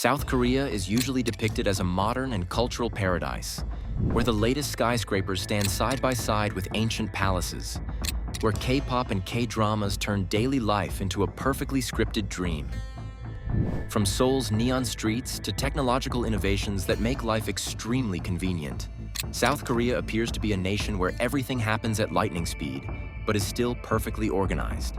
South Korea is usually depicted as a modern and cultural paradise, where the latest skyscrapers stand side by side with ancient palaces, where K-pop and K-dramas turn daily life into a perfectly scripted dream. From Seoul's neon streets to technological innovations that make life extremely convenient, South Korea appears to be a nation where everything happens at lightning speed, but is still perfectly organized.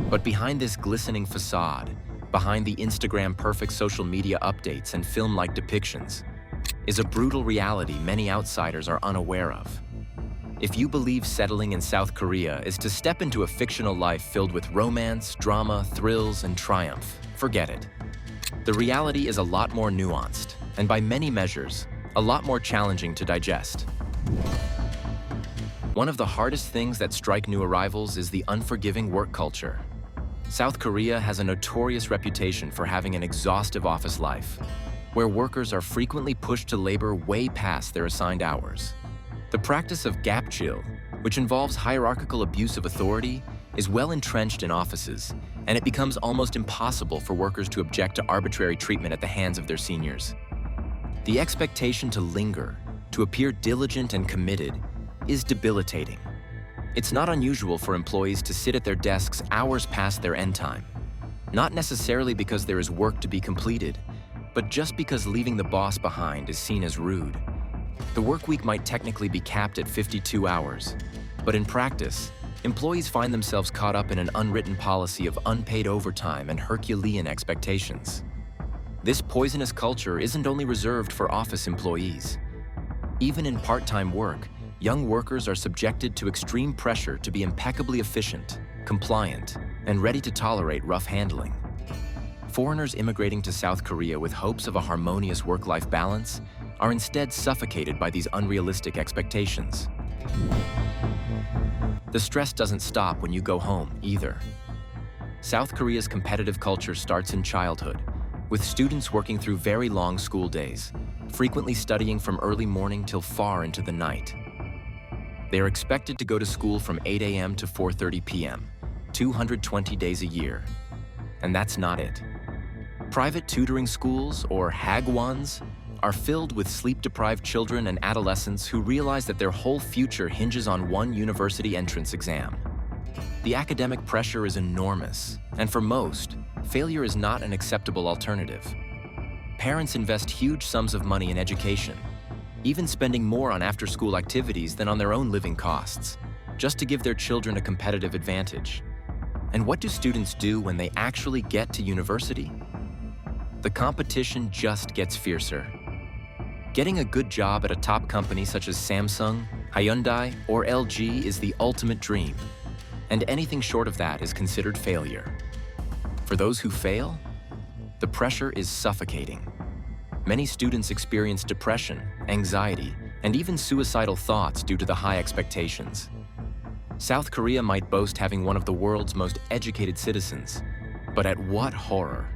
But behind this glistening facade, behind the Instagram-perfect social media updates and film-like depictions, is a brutal reality many outsiders are unaware of. If you believe settling in South Korea is to step into a fictional life filled with romance, drama, thrills, and triumph, forget it. The reality is a lot more nuanced, and by many measures, a lot more challenging to digest. One of the hardest things that strike new arrivals is the unforgiving work culture. South Korea has a notorious reputation for having an exhaustive office life, where workers are frequently pushed to labor way past their assigned hours. The practice of gap chill, which involves hierarchical abuse of authority, is well entrenched in offices, and it becomes almost impossible for workers to object to arbitrary treatment at the hands of their seniors. The expectation to linger, to appear diligent and committed, is debilitating. It's not unusual for employees to sit at their desks hours past their end time, not necessarily because there is work to be completed, but just because leaving the boss behind is seen as rude. The work week might technically be capped at 52 hours, but in practice, employees find themselves caught up in an unwritten policy of unpaid overtime and Herculean expectations. This poisonous culture isn't only reserved for office employees. Even in part-time work, young workers are subjected to extreme pressure to be impeccably efficient, compliant, and ready to tolerate rough handling. Foreigners immigrating to South Korea with hopes of a harmonious work-life balance are instead suffocated by these unrealistic expectations. The stress doesn't stop when you go home, either. South Korea's competitive culture starts in childhood, with students working through very long school days, frequently studying from early morning till far into the night. They are expected to go to school from 8 a.m. to 4:30 p.m., 220 days a year. And that's not it. Private tutoring schools, or hagwons, are filled with sleep-deprived children and adolescents who realize that their whole future hinges on one university entrance exam. The academic pressure is enormous, and for most, failure is not an acceptable alternative. Parents invest huge sums of money in education, even spending more on after-school activities than on their own living costs, just to give their children a competitive advantage. And what do students do when they actually get to university? The competition just gets fiercer. Getting a good job at a top company such as Samsung, Hyundai, or LG is the ultimate dream, and anything short of that is considered failure. For those who fail, the pressure is suffocating. Many students experience depression, anxiety, and even suicidal thoughts due to the high expectations. South Korea might boast having one of the world's most educated citizens, but at what horror?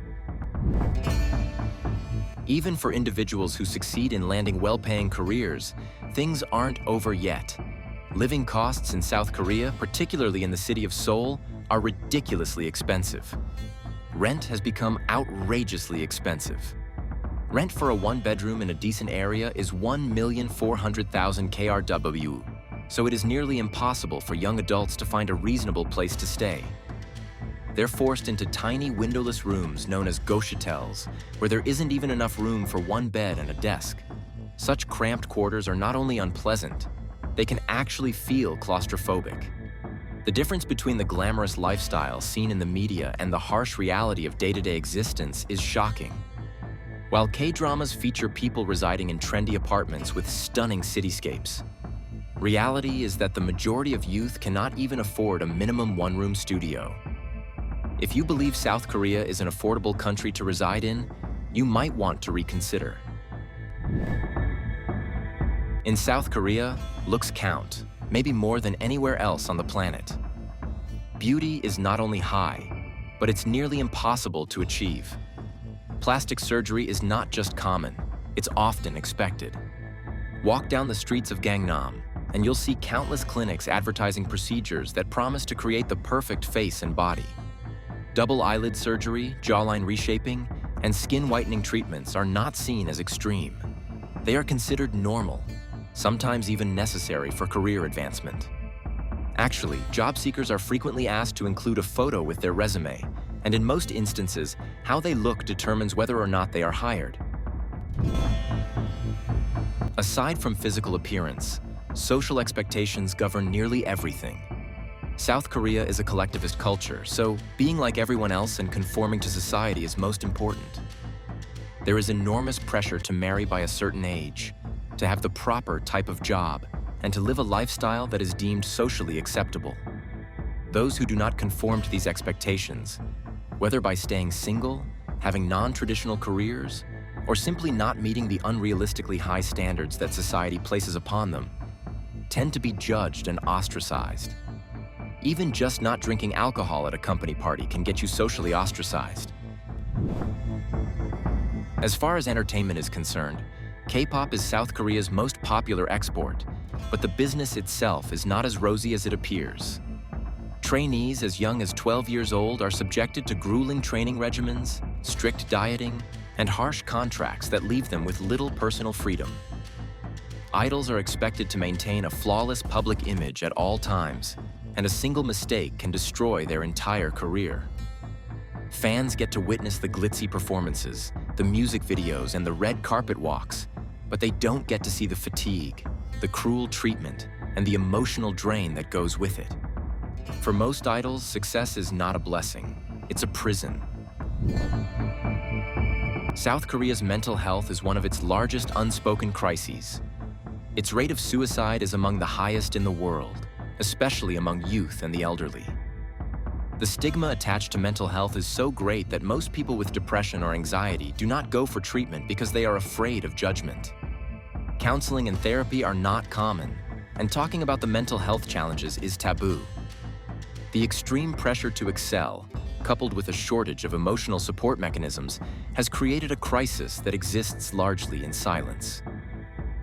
Even for individuals who succeed in landing well-paying careers, things aren't over yet. Living costs in South Korea, particularly in the city of Seoul, are ridiculously expensive. Rent has become outrageously expensive. Rent for a one-bedroom in a decent area is 1,400,000 KRW, so it is nearly impossible for young adults to find a reasonable place to stay. They're forced into tiny windowless rooms known as goshitels, where there isn't even enough room for one bed and a desk. Such cramped quarters are not only unpleasant, they can actually feel claustrophobic. The difference between the glamorous lifestyle seen in the media and the harsh reality of day-to-day existence is shocking. While K-dramas feature people residing in trendy apartments with stunning cityscapes, reality is that the majority of youth cannot even afford a minimum one-room studio. If you believe South Korea is an affordable country to reside in, you might want to reconsider. In South Korea, looks count, maybe more than anywhere else on the planet. Beauty is not only high, but it's nearly impossible to achieve. Plastic surgery is not just common, it's often expected. Walk down the streets of Gangnam, and you'll see countless clinics advertising procedures that promise to create the perfect face and body. Double eyelid surgery, jawline reshaping, and skin whitening treatments are not seen as extreme. They are considered normal, sometimes even necessary for career advancement. Actually, job seekers are frequently asked to include a photo with their resume, and in most instances, how they look determines whether or not they are hired. Aside from physical appearance, social expectations govern nearly everything. South Korea is a collectivist culture, so being like everyone else and conforming to society is most important. There is enormous pressure to marry by a certain age, to have the proper type of job, and to live a lifestyle that is deemed socially acceptable. Those who do not conform to these expectations, whether by staying single, having non-traditional careers, or simply not meeting the unrealistically high standards that society places upon them, tend to be judged and ostracized. Even just not drinking alcohol at a company party can get you socially ostracized. As far as entertainment is concerned, K-pop is South Korea's most popular export, but the business itself is not as rosy as it appears. Trainees as young as 12 years old are subjected to grueling training regimens, strict dieting, and harsh contracts that leave them with little personal freedom. Idols are expected to maintain a flawless public image at all times, and a single mistake can destroy their entire career. Fans get to witness the glitzy performances, the music videos, and the red carpet walks, but they don't get to see the fatigue, the cruel treatment, and the emotional drain that goes with it. For most idols, success is not a blessing, it's a prison. South Korea's mental health is one of its largest unspoken crises. Its rate of suicide is among the highest in the world, especially among youth and the elderly. The stigma attached to mental health is so great that most people with depression or anxiety do not go for treatment because they are afraid of judgment. Counseling and therapy are not common, and talking about the mental health challenges is taboo. The extreme pressure to excel, coupled with a shortage of emotional support mechanisms, has created a crisis that exists largely in silence.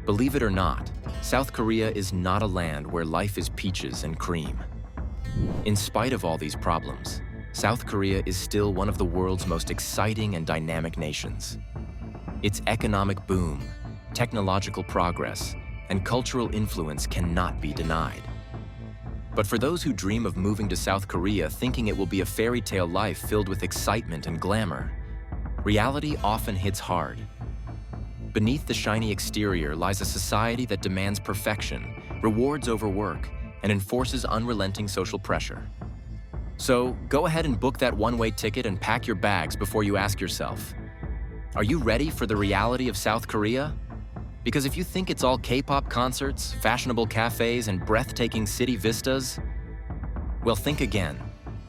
Believe it or not, South Korea is not a land where life is peaches and cream. In spite of all these problems, South Korea is still one of the world's most exciting and dynamic nations. Its economic boom, technological progress, and cultural influence cannot be denied. But for those who dream of moving to South Korea thinking it will be a fairy tale life filled with excitement and glamour, reality often hits hard. Beneath the shiny exterior lies a society that demands perfection, rewards overwork, and enforces unrelenting social pressure. So go ahead and book that one-way ticket and pack your bags before you ask yourself, are you ready for the reality of South Korea? Because if you think it's all K-pop concerts, fashionable cafes, and breathtaking city vistas, well, think again.